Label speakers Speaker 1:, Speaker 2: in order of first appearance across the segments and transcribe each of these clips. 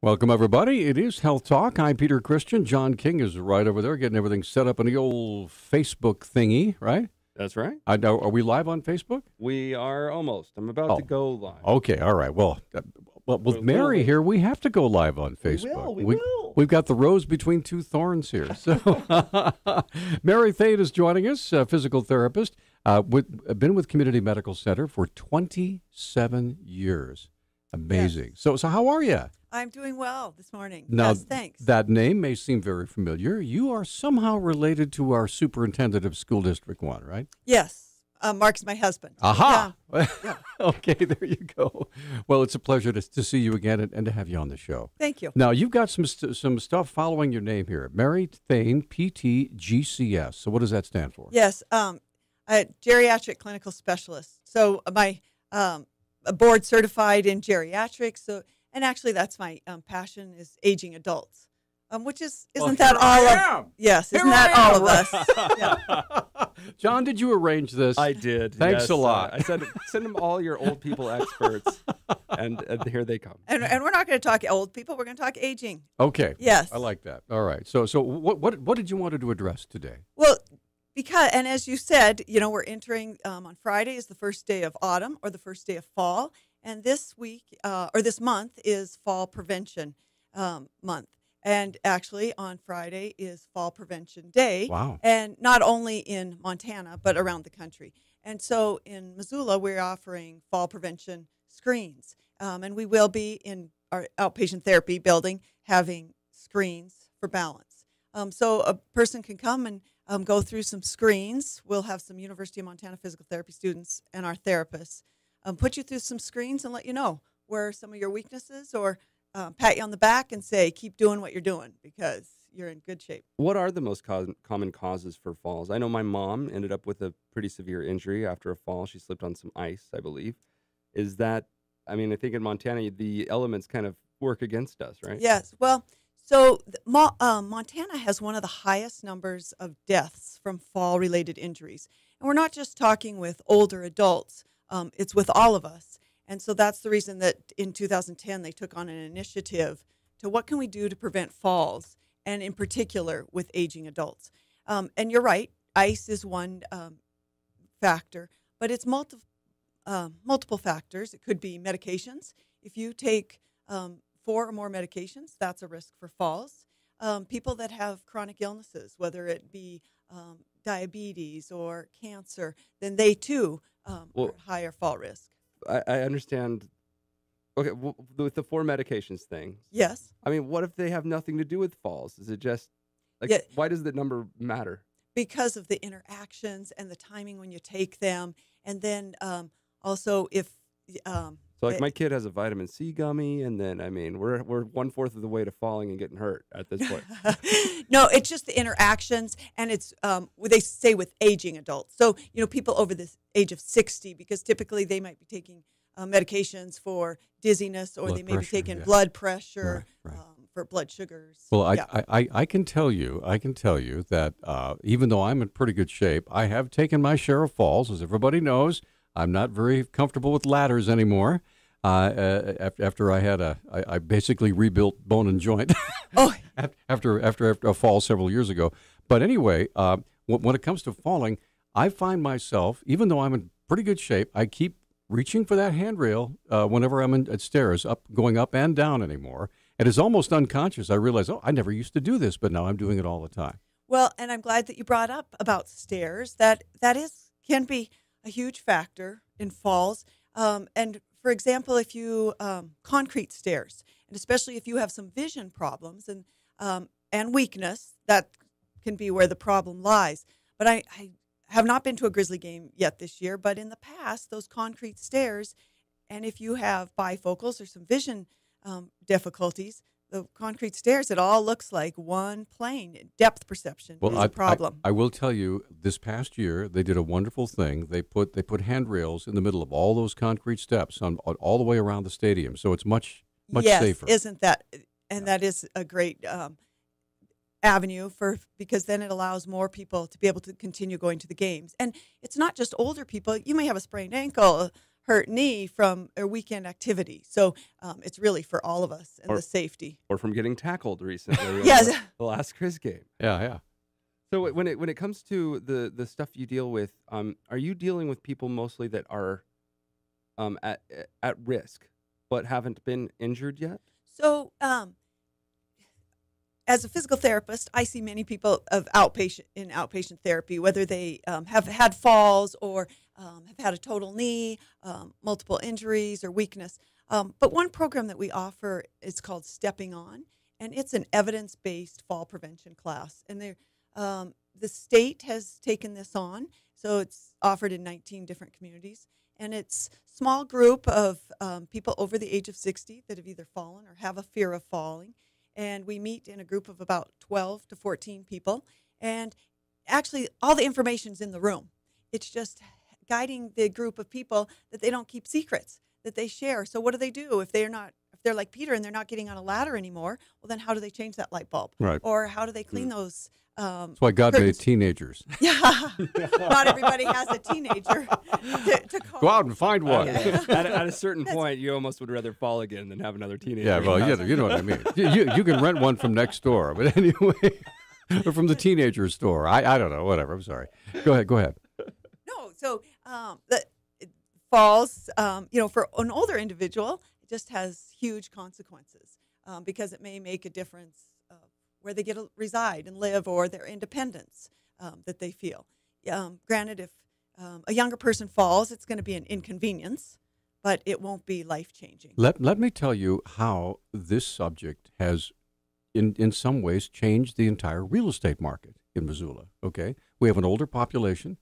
Speaker 1: Welcome, everybody. It is Health Talk. I'm Peter Christian. John King is right over there getting everything set up in the old Facebook thingy, right?
Speaker 2: That's right.
Speaker 1: I know. Are we live on Facebook?
Speaker 2: We are almost. I'm about to go live.
Speaker 1: Okay, all right. Well, with Mary here, we have to go live on Facebook.
Speaker 2: We will.
Speaker 1: We've got the rose between two thorns here. So, Mary Thane is joining us, a physical therapist. Been with Community Medical Center for 27 years. Amazing.
Speaker 3: Yes.
Speaker 1: So how are you?
Speaker 3: I'm doing well this morning.
Speaker 1: Now,
Speaker 3: yes, thanks.
Speaker 1: That name may seem very familiar. You are somehow related to our superintendent of School District 1, right?
Speaker 3: Yes. Mark's my husband.
Speaker 1: Aha!
Speaker 3: Yeah.
Speaker 1: Okay, there you go. Well, it's a pleasure to see you again and to have you on the show.
Speaker 3: Thank you.
Speaker 1: Now, you've got some stuff following your name here. Mary Thane, PT, GCS. So what does that stand for?
Speaker 3: Yes, a geriatric clinical specialist. So my board certified in geriatrics. So, and actually that's my passion is aging adults, which isn't that all of yes, isn't that all of us? Yeah.
Speaker 1: John, did you arrange this?
Speaker 2: I did.
Speaker 1: Thanks
Speaker 2: yes.
Speaker 1: a lot.
Speaker 2: I said, send them all your old people experts, and here they come.
Speaker 3: And we're not going to talk old people. We're going to talk aging.
Speaker 1: Okay.
Speaker 3: Yes.
Speaker 1: I like that. All right. So what did you want to address today?
Speaker 3: Well, because, and as you said, we're entering on Friday is the first day of autumn or the first day of fall. And this week or this month is Fall Prevention Month. And actually on Friday is Fall Prevention Day.
Speaker 1: Wow.
Speaker 3: And not only in Montana, but around the country. And so in Missoula, we're offering fall prevention screens. And we will be in our outpatient therapy building having screens for balance. So a person can come and go through some screens. We'll have some University of Montana physical therapy students and our therapists put you through some screens and let you know where some of your weaknesses or pat you on the back and say, keep doing what you're doing because you're in good shape.
Speaker 2: What are the most common causes for falls? I know my mom ended up with a pretty severe injury after a fall. She slipped on some ice, I believe. Is that, I think in Montana, the elements kind of work against us, right?
Speaker 3: Yes. Well, so Montana has one of the highest numbers of deaths from fall-related injuries. And we're not just talking with older adults. It's with all of us. And so that's the reason that in 2010 they took on an initiative to what can we do to prevent falls, and in particular with aging adults. And you're right, ice is one factor, but it's multiple factors. It could be medications. If you take 4 or more medications, that's a risk for falls. People that have chronic illnesses, whether it be diabetes or cancer, then they too are at higher fall risk.
Speaker 2: I understand. Okay, with the 4 medications thing.
Speaker 3: Yes.
Speaker 2: What if they have nothing to do with falls? Is it just, why does the number matter? Because
Speaker 3: of the interactions and the timing when you take them. And then also if...
Speaker 2: So my kid has a vitamin C gummy, and then, we're 1/4 of the way to falling and getting hurt at this point.
Speaker 3: No, it's just the interactions, and it's they say with aging adults. So, people over the age of 60, because typically they might be taking medications for dizziness, or they may be taking blood pressure,
Speaker 1: right.
Speaker 3: For blood sugars.
Speaker 1: Well, I can tell you that even though I'm in pretty good shape, I have taken my share of falls, as everybody knows. I'm not very comfortable with ladders anymore. After I basically rebuilt bone and joint after a fall several years ago. But anyway, when it comes to falling, I find myself, even though I'm in pretty good shape, I keep reaching for that handrail whenever I'm at stairs, going up and down anymore. And it's almost unconscious. I realize, I never used to do this, but now I'm doing it all the time.
Speaker 3: Well, and I'm glad that you brought up about stairs. That can be a huge factor in falls. And for example, if you concrete stairs, and especially if you have some vision problems and weakness, that can be where the problem lies. But I have not been to a Grizzly game yet this year, but in the past, those concrete stairs, and if you have bifocals or some vision difficulties, the concrete stairs, it all looks like one plane. Depth perception is a problem.
Speaker 1: I will tell you, this past year, they did a wonderful thing. They put handrails in the middle of all those concrete steps on all the way around the stadium, so it's much safer.
Speaker 3: Yes, isn't that? And that is a great avenue because then it allows more people to be able to continue going to the games. And it's not just older people. You may have a sprained ankle, hurt knee from a weekend activity. So it's really for all of us and the safety.
Speaker 2: Or from getting tackled recently.
Speaker 3: Yes.
Speaker 2: The last Chris game.
Speaker 1: Yeah.
Speaker 2: So when it comes to the stuff you deal with, are you dealing with people mostly that are at risk but haven't been injured yet?
Speaker 3: So as a physical therapist, I see many people in outpatient therapy, whether they have had falls or have had a total knee, multiple injuries or weakness. But one program that we offer is called Stepping On, and it's an evidence-based fall prevention class. And the state has taken this on, so it's offered in 19 different communities. And it's a small group of people over the age of 60 that have either fallen or have a fear of falling. And we meet in a group of about 12 to 14 people. And actually, all the information's in the room. It's just guiding the group of people that they don't keep secrets, that they share. So what do? If they're like Peter and they're not getting on a ladder anymore, well, then how do they change that light bulb?
Speaker 1: Right.
Speaker 3: Or how do they clean those?
Speaker 1: That's why God made teenagers.
Speaker 3: Yeah. Not everybody has a teenager to call.
Speaker 1: Go out and find one.
Speaker 2: At a certain point, you almost would rather fall again than have another teenager.
Speaker 1: Yeah, well, you know what I mean. You can rent one from next door, but anyway, or from the teenager store. I don't know, whatever. I'm sorry. Go ahead.
Speaker 3: No, so the falls, for an older individual, it just has huge consequences because it may make a difference where they get to reside and live or their independence that they feel. Granted, if a younger person falls, it's going to be an inconvenience, but it won't be life-changing.
Speaker 1: Let me tell you how this subject has, in some ways, changed the entire real estate market in Missoula. Okay, we have an older population.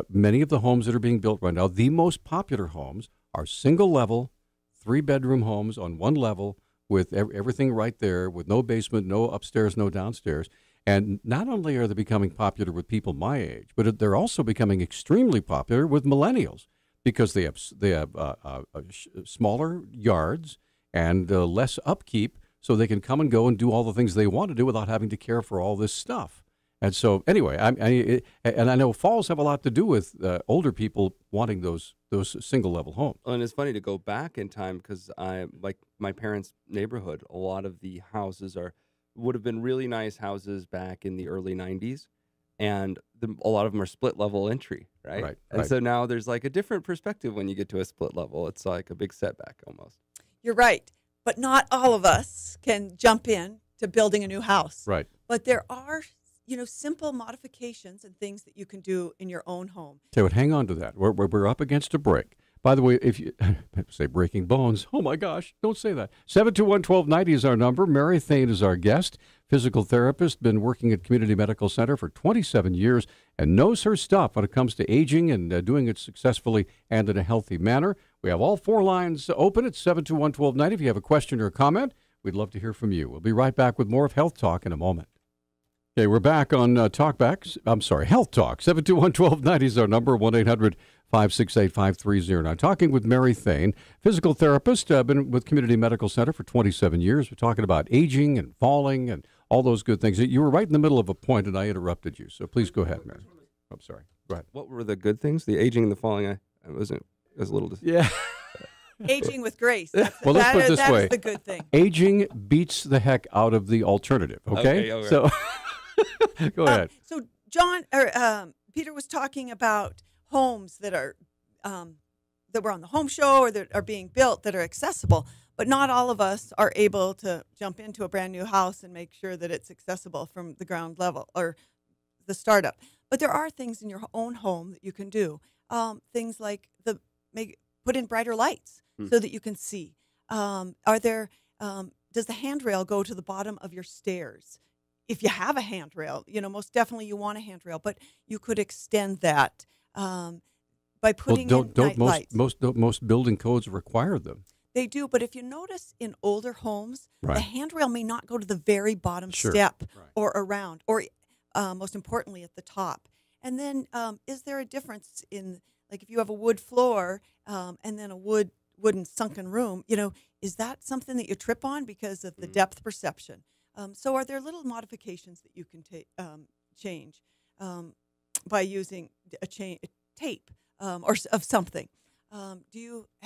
Speaker 1: Many of the homes that are being built right now, the most popular homes are single-level, 3-bedroom homes on one level with everything right there, with no basement, no upstairs, no downstairs. And not only are they becoming popular with people my age, but they're also becoming extremely popular with millennials because they have smaller yards and less upkeep, so they can come and go and do all the things they want to do without having to care for all this stuff. And so, anyway, I know falls have a lot to do with older people wanting those single-level homes.
Speaker 2: And it's funny to go back in time because like my parents' neighborhood, a lot of the houses would have been really nice houses back in the early 90s, and a lot of them are split-level entry, right?
Speaker 1: Right.
Speaker 2: And so now there's like a different perspective when you get to a split level. It's like a big setback almost.
Speaker 3: You're right, but not all of us can jump in to building a new house.
Speaker 1: Right.
Speaker 3: But there are simple modifications and things that you can do in your own home.
Speaker 1: So hang on to that. We're up against a break. By the way, if you say breaking bones, oh my gosh, don't say that. 721-1290 is our number. Mary Thane is our guest, physical therapist, been working at Community Medical Center for 27 years and knows her stuff when it comes to aging and doing it successfully and in a healthy manner. We have all 4 lines open at 721-1290. If you have a question or a comment, we'd love to hear from you. We'll be right back with more of Health Talk in a moment. Okay, we're back on Health Talk. 721-1290 is our number, 1-800-568-5309. Now, talking with Mary Thane, physical therapist, been with Community Medical Center for 27 years. We're talking about aging and falling and all those good things. You were right in the middle of a point, and I interrupted you, so please go ahead, Mary. I'm sorry. Go ahead.
Speaker 2: What were the good things? The aging and the falling? I was a little...
Speaker 1: Yeah.
Speaker 3: Aging with grace.
Speaker 1: Well, let's put it this way.
Speaker 3: That's the good thing.
Speaker 1: Aging beats the heck out of the alternative, okay?
Speaker 2: Okay.
Speaker 1: So... Go ahead.
Speaker 3: So Peter was talking about homes that are that were on the home show or that are being built that are accessible, but not all of us are able to jump into a brand new house and make sure that it's accessible from the ground level or the startup. But there are things in your own home that you can do. Things like put in brighter lights so that you can see. Does the handrail go to the bottom of your stairs? If you have a handrail, most definitely you want a handrail, but you could extend that by putting in night lights.
Speaker 1: Most building codes require them.
Speaker 3: They do, but if you notice in older homes,
Speaker 1: Right.
Speaker 3: the handrail may not go to the very bottom
Speaker 1: Sure.
Speaker 3: step
Speaker 1: Right.
Speaker 3: or around, or most importantly at the top. And then is there a difference in, like if you have a wood floor and then a wooden sunken room, is that something that you trip on because of the depth perception? So are there little modifications that you can change by using a tape or of something? Have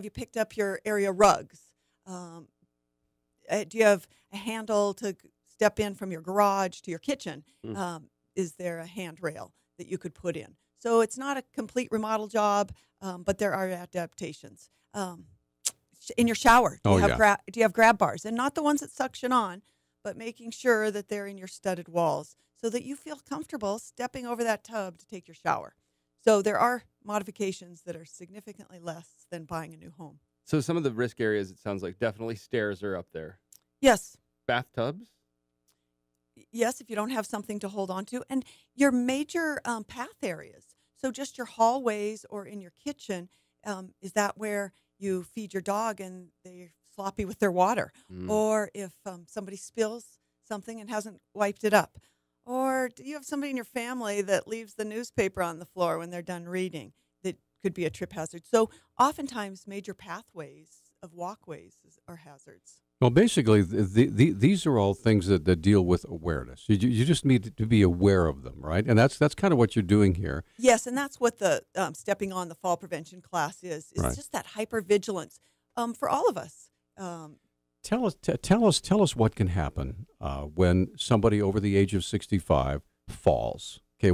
Speaker 3: you picked up your area rugs? Do you have a handle to step in from your garage to your kitchen? Is there a handrail that you could put in? So it's not a complete remodel job, but there are adaptations. In your shower, do you have grab bars? And not the ones that suction on, but making sure that they're in your studded walls so that you feel comfortable stepping over that tub to take your shower. So there are modifications that are significantly less than buying a new home.
Speaker 2: So some of the risk areas, it sounds like definitely stairs are up there.
Speaker 3: Yes.
Speaker 2: Bathtubs?
Speaker 3: Yes, if you don't have something to hold on to. And your major path areas. So just your hallways or in your kitchen, is that where you feed your dog and they're sloppy with their water? Or if somebody spills something and hasn't wiped it up? Or do you have somebody in your family that leaves the newspaper on the floor when they're done reading? That could be a trip hazard. So oftentimes major pathways of walkways are hazards.
Speaker 1: Well, basically, these are all things that deal with awareness. You just need to be aware of them, right? And that's kind of what you're doing here.
Speaker 3: Yes, and that's what the Stepping on the Fall Prevention class is. It's just that hypervigilance for all of us.
Speaker 1: Tell us what can happen when somebody over the age of 65 falls. Okay,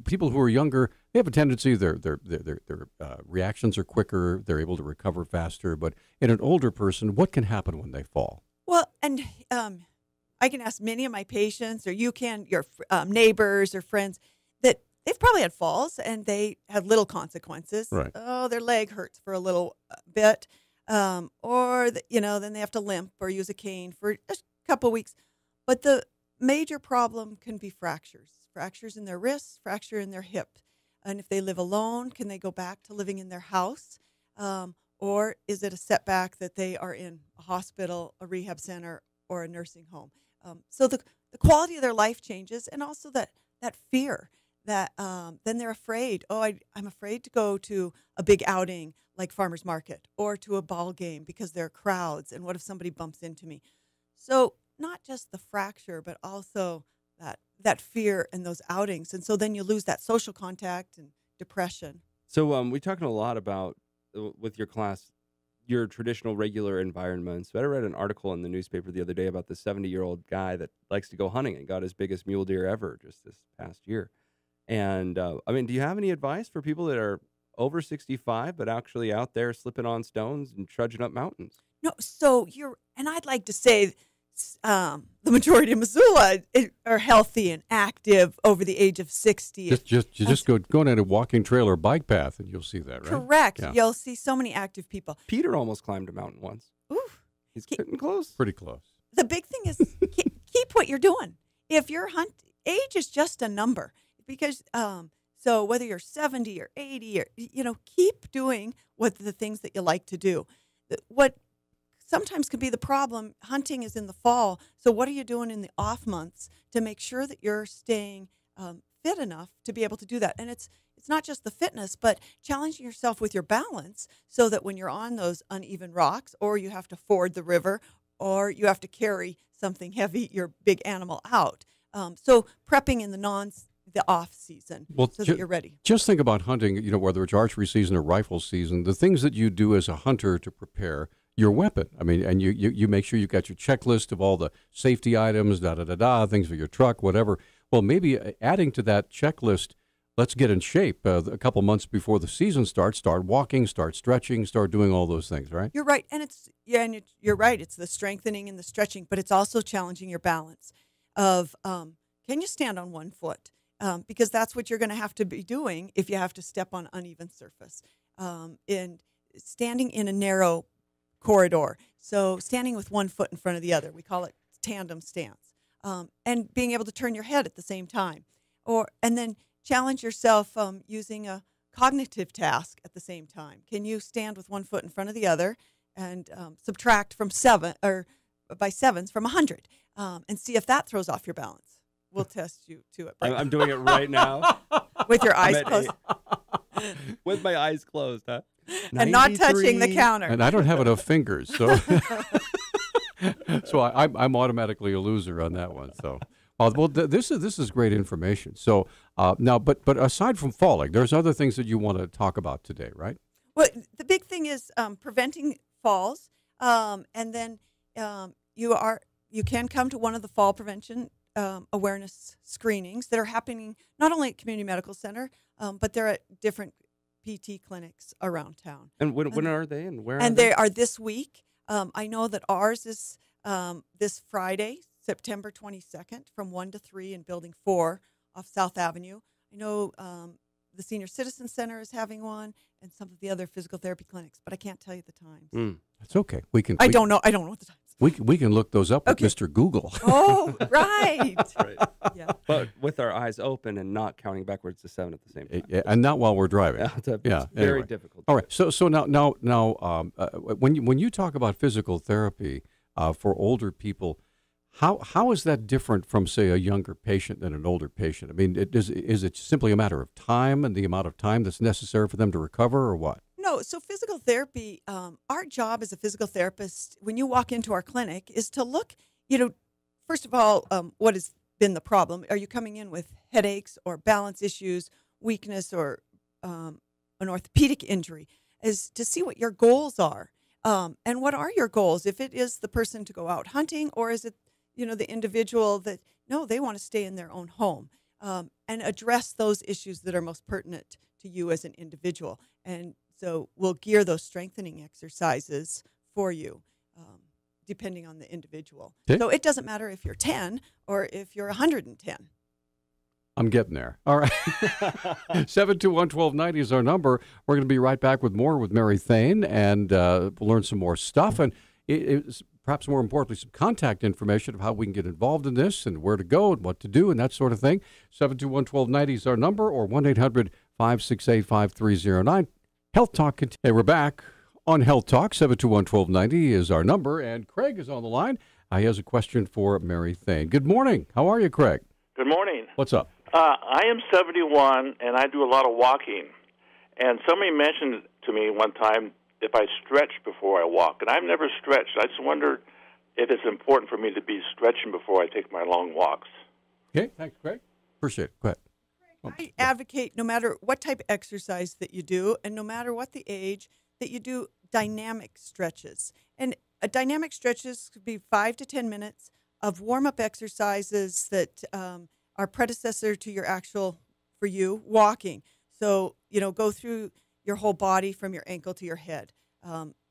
Speaker 1: people who are younger, they have a tendency their reactions are quicker, they're able to recover faster. But in an older person, what can happen when they fall?
Speaker 3: Well, and I can ask many of my patients, or you can, your neighbors or friends, that they've probably had falls and they had little consequences.
Speaker 1: Right.
Speaker 3: Oh, their leg hurts for a little bit. Or then they have to limp or use a cane for a couple of weeks. But the major problem can be fractures in their wrists, fracture in their hip. And if they live alone, can they go back to living in their house? Or is it a setback that they are in a hospital, a rehab center, or a nursing home? So the quality of their life changes, and also that fear that then they're afraid. Oh, I'm afraid to go to a big outing like farmer's market or to a ball game because there are crowds. And what if somebody bumps into me? So not just the fracture, but also that fear and those outings. And so then you lose that social contact and depression.
Speaker 2: So we're talking a lot about, with your class, your traditional regular environments. But I read an article in the newspaper the other day about the 70-year-old guy that likes to go hunting and got his biggest mule deer ever just this past year. And do you have any advice for people that are over 65 but actually out there slipping on stones and trudging up mountains?
Speaker 3: No, so I'd like to say the majority of Missoula are healthy and active over the age of 60.
Speaker 1: Just go on a walking trail or bike path and you'll see that, right?
Speaker 3: Correct.
Speaker 1: Yeah.
Speaker 3: You'll see so many active people.
Speaker 2: Peter almost climbed a mountain once.
Speaker 3: Ooh.
Speaker 2: He's getting close.
Speaker 1: Pretty close.
Speaker 3: The big thing is keep what you're doing. If your age is just a number, because so whether you're 70 or 80 or keep doing the things that you like to do. What sometimes can be the problem, hunting is in the fall. So what are you doing in the off months to make sure that you're staying fit enough to be able to do that? And it's not just the fitness, but challenging yourself with your balance so that when you're on those uneven rocks, or you have to ford the river, or you have to carry something heavy, your big animal out. So prepping in the off season, so that you're ready.
Speaker 1: Just think about hunting, whether it's archery season or rifle season, the things that you do as a hunter to prepare your weapon. I mean, and you make sure you've got your checklist of all the safety items, things for your truck, whatever. Well, maybe adding to that checklist, let's get in shape a couple months before the season starts. Start walking, start stretching, start doing all those things, right?
Speaker 3: You're right. And you're right. It's the strengthening and the stretching, but it's also challenging your balance of, can you stand on one foot? Because that's what you're going to have to be doing if you have to step on uneven surface. And standing in a narrow corridor. So standing with one foot in front of the other. We call it tandem stance. And being able to turn your head at the same time. And then challenge yourself using a cognitive task at the same time. Can you stand with one foot in front of the other and subtract from 7 or by sevens from 100 and see if that throws off your balance? We'll test you to it.
Speaker 2: I'm doing it right now.
Speaker 3: With your eyes closed.
Speaker 2: With my eyes closed, huh?
Speaker 3: And not touching the counter.
Speaker 1: And I don't have enough fingers, so so I'm automatically a loser on that one. So, Well, this is great information. So now, but aside from falling, there's other things that you want to talk about today, right?
Speaker 3: Well, the big thing is preventing falls, and then you can come to one of the fall prevention awareness screenings that are happening not only at Community Medical Center, but they're at different PT clinics around town.
Speaker 2: And when are they and where?
Speaker 3: And
Speaker 2: are
Speaker 3: they are this week. I know that ours is this Friday, September 22nd, from 1 to 3 in Building 4 off South Avenue. I know the Senior Citizen Center is having one, and some of the other physical therapy clinics, but I can't tell you the times.
Speaker 1: That's okay.
Speaker 3: I don't know what the times.
Speaker 1: We can look those up with Mr. Google.
Speaker 3: Oh, right.
Speaker 2: Right.
Speaker 3: Yeah.
Speaker 2: But with our eyes open and not counting backwards to 7 at the same time.
Speaker 1: And not while we're driving.
Speaker 2: It's
Speaker 1: Yeah,
Speaker 2: very
Speaker 1: anyway.
Speaker 2: difficult.
Speaker 1: All right. So now, when you talk about physical therapy for older people, how is that different from, say, a younger patient than an older patient? I mean, is it simply a matter of time and the amount of time that's necessary for them to recover, or what?
Speaker 3: No, so physical therapy, our job as a physical therapist, when you walk into our clinic, is to look, first of all, what has been the problem? Are you coming in with headaches or balance issues, weakness, or an orthopedic injury? Is to see what your goals are. And what are your goals? If it is the person to go out hunting, or is it, the individual that, no, they want to stay in their own home, and address those issues that are most pertinent to you as an individual. And so we'll gear those strengthening exercises for you, depending on the individual.
Speaker 1: Okay.
Speaker 3: So it doesn't matter if you're 10 or if you're 110.
Speaker 1: I'm getting there. All right. 721-1290 is our number. We're going to be right back with more with Mary Thane, and we'll learn some more stuff. And it's perhaps more importantly, some contact information of how we can get involved in this and where to go and what to do and that sort of thing. 721-1290 is our number, or 1-800-568-5309. Health Talk. Hey, we're back on Health Talk. 721-1290 is our number, and Craig is on the line. He has a question for Mary Thane. Good morning. How are you, Craig?
Speaker 4: Good morning.
Speaker 1: What's up?
Speaker 4: I am 71, and I do a lot of walking. And somebody mentioned to me one time if I stretch before I walk, and I've never stretched. I just wondered if it's important for me to be stretching before I take my long walks.
Speaker 1: Okay, thanks, Craig. Appreciate it. Go ahead.
Speaker 3: I advocate, no matter what type of exercise that you do, and no matter what the age, that you do dynamic stretches. And dynamic stretches could be 5 to 10 minutes of warm-up exercises that are predecessor to your actual, for you, walking. So, go through your whole body from your ankle to your head,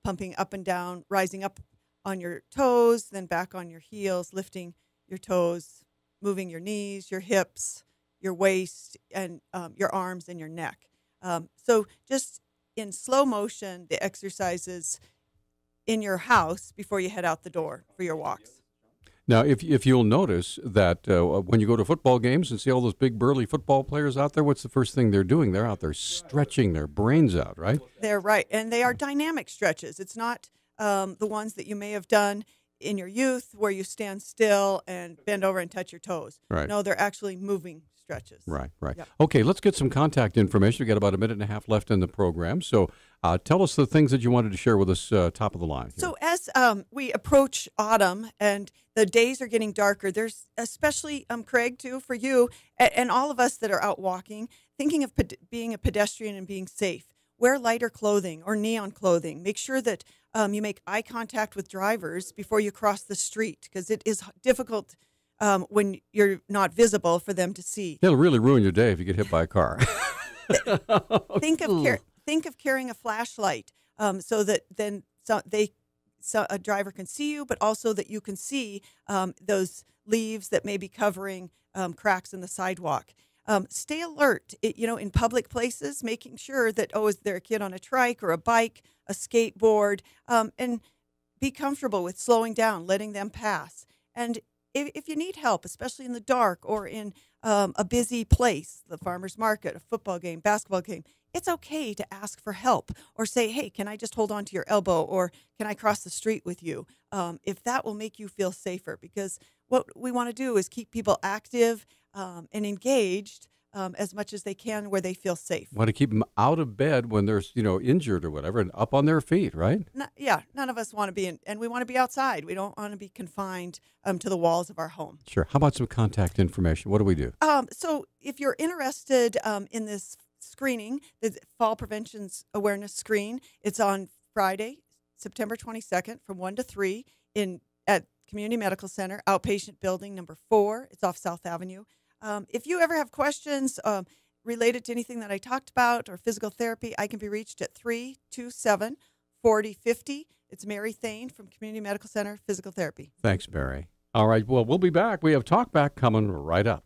Speaker 3: pumping up and down, rising up on your toes, then back on your heels, lifting your toes, moving your knees, your hips, your waist, and your arms and your neck. So just in slow motion, the exercises in your house before you head out the door for your walks.
Speaker 1: Now, if you'll notice that when you go to football games and see all those big burly football players out there, what's the first thing they're doing? They're out there stretching their brains out, right?
Speaker 3: They're right. And they are dynamic stretches. It's not the ones that you may have done in your youth where you stand still and bend over and touch your toes.
Speaker 1: Right.
Speaker 3: No, they're actually moving stretches.
Speaker 1: Right.
Speaker 3: Yep.
Speaker 1: Okay, let's get some contact information. We've got about a minute and a half left in the program. So tell us the things that you wanted to share with us top of the line. Here.
Speaker 3: So as we approach autumn and the days are getting darker, there's especially, Craig, too, for you and all of us that are out walking, thinking of being a pedestrian and being safe. Wear lighter clothing or neon clothing. Make sure that you make eye contact with drivers before you cross the street, because it is difficult when you're not visible for them to see.
Speaker 1: It'll really ruin your day if you get hit by a car.
Speaker 3: Think of carrying a flashlight so that then a driver can see you, but also that you can see those leaves that may be covering cracks in the sidewalk. Stay alert, in public places, making sure that, is there a kid on a trike or a bike, a skateboard, and be comfortable with slowing down, letting them pass. And if you need help, especially in the dark or in a busy place, the farmer's market, a football game, basketball game, it's okay to ask for help or say, hey, can I just hold on to your elbow, or can I cross the street with you? If that will make you feel safer, because what we want to do is keep people active and engaged as much as they can where they feel safe.
Speaker 1: Want to keep them out of bed when they're, injured or whatever, and up on their feet, right?
Speaker 3: Yeah, none of us want to be in, and we want to be outside. We don't want to be confined to the walls of our home.
Speaker 1: Sure. How about some contact information? What do we do?
Speaker 3: So if you're interested in this screening, the Fall Prevention's Awareness Screen, it's on Friday, September 22nd from 1 to 3 at Community Medical Center, outpatient building number 4. It's off South Avenue. If you ever have questions related to anything that I talked about or physical therapy, I can be reached at 327-4050. It's Mary Thane from Community Medical Center Physical Therapy.
Speaker 1: Thanks, Mary. All right. Well, we'll be back. We have Talk Back coming right up.